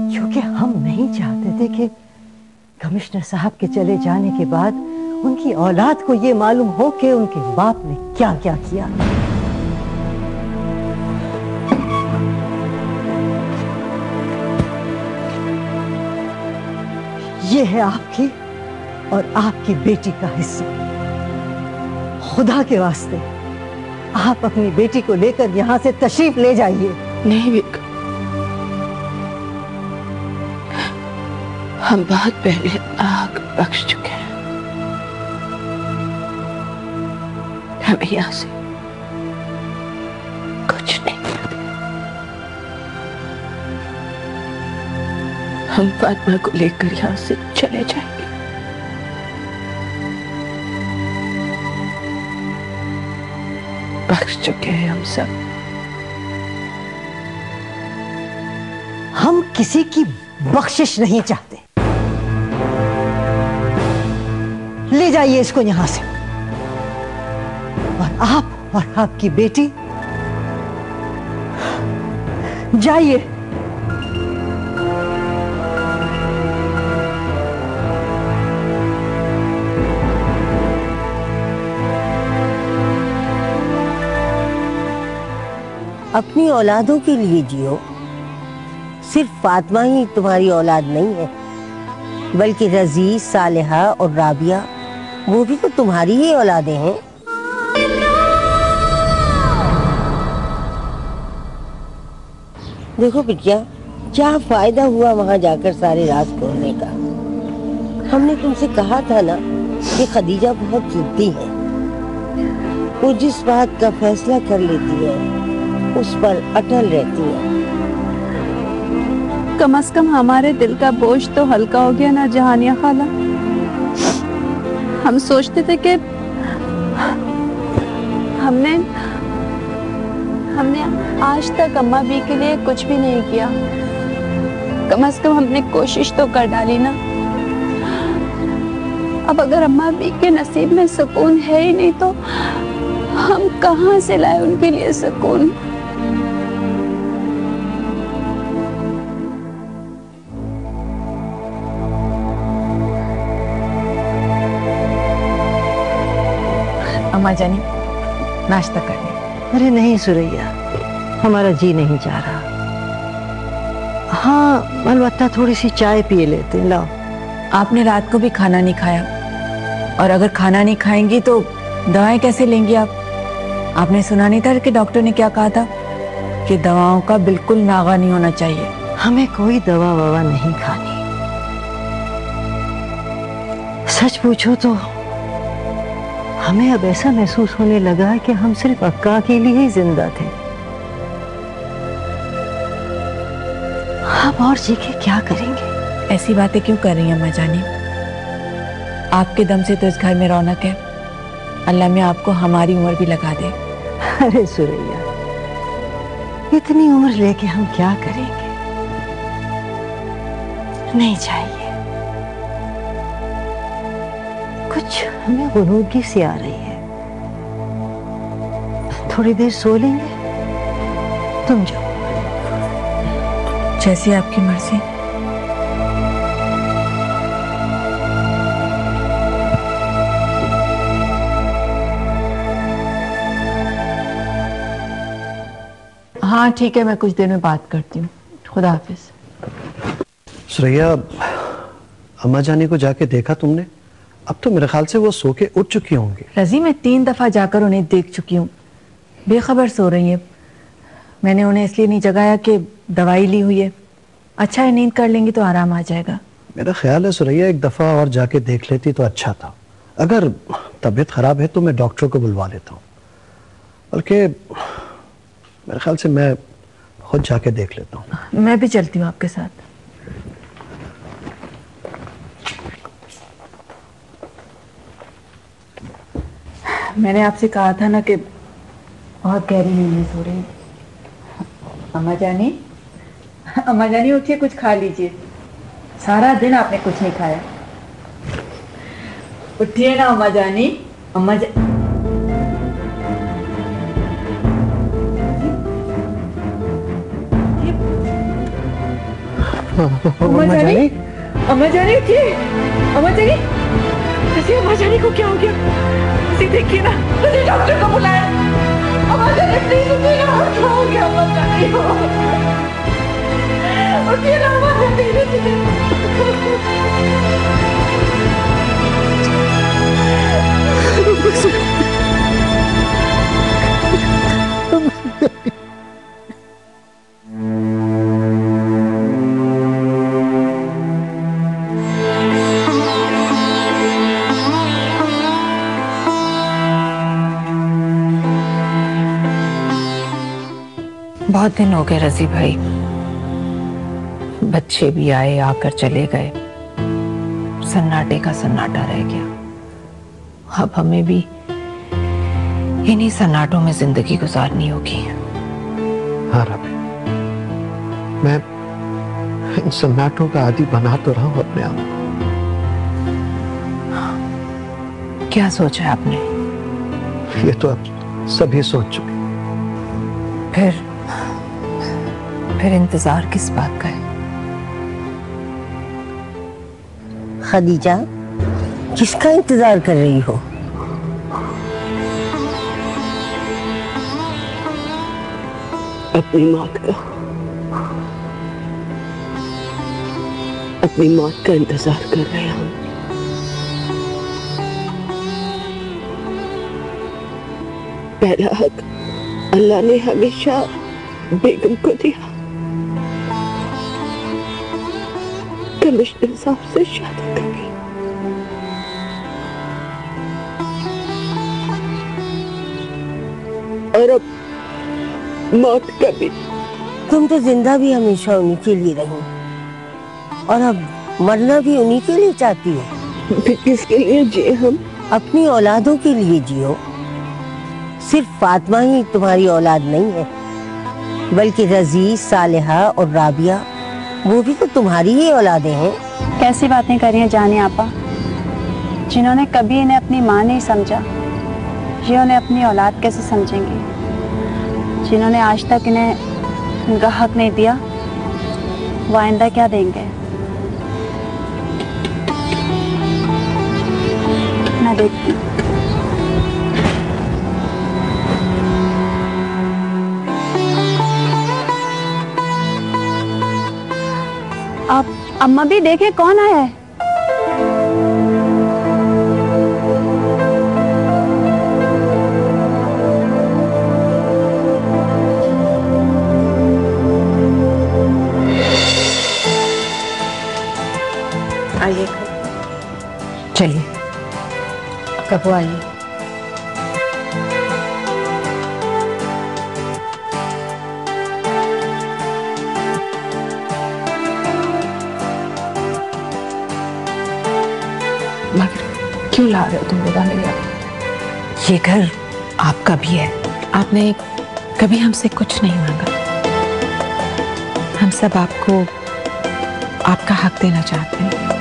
क्योंकि हम नहीं चाहते थे कि कमिश्नर साहब के चले जाने के बाद उनकी औलाद को ये मालूम हो कि उनके बाप ने क्या क्या किया। ये है आपकी और आपकी बेटी का हिस्सा। खुदा के वास्ते आप अपनी बेटी को लेकर यहां से तशरीफ ले जाइए। नहीं बेगम, हम बहुत पहले आग बख्श चुके हैं। हमें यहां से कुछ नहीं मिलता। हम फातिमा को लेकर यहां से चले जाएंगे। बख्श चुके हैं हम सब। हम किसी की बख्शिश नहीं चाहते। ले जाइए इसको यहां से, और आप और आपकी बेटी जाइए। अपनी औलादों के लिए जियो। सिर्फ फातिमा ही तुम्हारी औलाद नहीं है, बल्कि रज़ी, सालिहा और राबिया, वो भी तो तुम्हारी ही औलादें हैं। देखो बिटिया, क्या फायदा हुआ वहां जाकर सारे राज खोलने का। हमने तुमसे कहा था ना कि खदीजा बहुत जिद्दी है। वो जिस बात का फैसला कर लेती है उस पर अटल रहती है। कम से कम हमारे दिल का बोझ तो हल्का हो गया ना जहानिया खाला। हम सोचते थे कि हमने आज तक अम्मा बी के लिए कुछ भी नहीं किया। कम से कम हमने कोशिश तो कर डाली ना। अब अगर अम्मा बी के नसीब में सुकून है ही नहीं तो हम कहां से लाए उनके लिए सुकून। अम्मा जानी, नाश्ता कर लें। अरे नहीं सुरैया, हमारा जी नहीं चाह रहा। हाँ, अलबत्ता थोड़ी सी चाय पिए लेते हैं। लाओ। आपने रात को भी खाना नहीं खाया, और अगर खाना नहीं खाएंगी तो दवाएं कैसे लेंगी आप? आपने सुना नहीं था कि डॉक्टर ने क्या कहा था कि दवाओं का बिल्कुल नागा नहीं होना चाहिए। हमें कोई दवा ववा नहीं खानी। सच पूछो तो हमें अब ऐसा महसूस होने लगा है कि हम सिर्फ अक्का के लिए ही जिंदा थे। अब और जी के क्या करेंगे? ऐसी बातें क्यों कर रही हैं अम्मा जानी? आपके दम से तो इस घर में रौनक है। अल्लाह में आपको हमारी उम्र भी लगा दे। अरे सुरैया, इतनी उम्र लेके हम क्या करेंगे? नहीं चाहिए। कुछ हमें गुनूदगी सी आ रही है। थोड़ी देर सो लेंगे। तुम जाओ। जैसी आपकी मर्जी। हाँ ठीक है, मैं कुछ देर में बात करती हूँ। खुदा हाफिज। सुरैया, अम्मा जानी को जाके देखा तुमने? अब तो मेरे ख्याल से वो सो के उठ चुकी होंगी। रजी, मैं 3 दफा जाकर उन्हें देख चुकी हूँ। बेखबर सो रही है। मैंने उन्हें इसलिए नहीं जगाया कि दवाई ली हुई है। अच्छा है, नींद कर लेंगी तो आराम आ जाएगा। मेरा ख्याल है सुरैया, एक दफा और जाके देख लेती तो अच्छा था। अगर तबीयत खराब है तो मैं डॉक्टर को बुलवा लेता हूँ। बल्कि मेरे ख्याल से मैं खुद जाके देख लेता हूँ। मैं भी चलती हूँ आपके साथ। मैंने आपसे कहा था ना कि बहुत गहरी नींद में सो रही। अम्मा जानी उठिए, कुछ खा लीजिए। सारा दिन आपने कुछ नहीं खाया। उठिए ना अम्मा जानी। अम्मा जानी, अम्मा जानी उठिए, अम्मा जानी, ऐसे अम्मा जानी को क्या हो गया? ऐसे देखिए ना, मुझे डॉक्टर को बुलाया। अम्मा जानी प्लीज उठिए ना, क्या हो गया अम्मा जानी को? उठिए ना अम्मा जानी, बहुत दिन हो गए रजी भाई, बच्चे भी आए आकर चले गए, सन्नाटे का सन्नाटा रह गया। अब हमें भी इन्हीं सन्नाटों में जिंदगी गुजारनी होगी। हाँ रबी, मैं इन सन्नाटों का आदी बना तो रहा हूं अपने आप को। क्या सोचा है आपने? ये तो अब सभी सोच चुके। फिर इंतजार किस बात का है? खदीजा, किसका इंतजार कर रही हो? अपनी मौत का, अपनी मौत का इंतजार कर रहे हैं हम। पहला हक अल्लाह ने हमेशा बेगम को दिया, कमिश्नर साहब से शादी करनी। और अब मौत का भी। तुम तो जिंदा भी हमेशा उन्हीं के लिए रही और अब मरना भी उन्हीं के लिए चाहती हो। फिर किसके लिए जिए हम? अपनी औलादों के लिए जियो। सिर्फ फातिमा ही तुम्हारी औलाद नहीं है, बल्कि रजी, सालिहा और राबिया, वो भी तो तुम्हारी ही औलादें हैं। कैसी बातें कर रही हैं जानी आपा? जिन्होंने कभी इन्हें अपनी माँ नहीं समझा, ये उन्हें अपनी औलाद कैसे समझेंगे? जिन्होंने आज तक इन्हें उनका हक नहीं दिया, वो आइंदा क्या देंगे? मैं देखती हूँ। आप अम्मा भी देखें कौन आया है। आइए, चलिए। कब आइए? मगर क्यों ला रहे हो तुम लोग मेरे? ये घर आपका भी है, आपने कभी हमसे कुछ नहीं मांगा। हम सब आपको आपका हक देना चाहते हैं।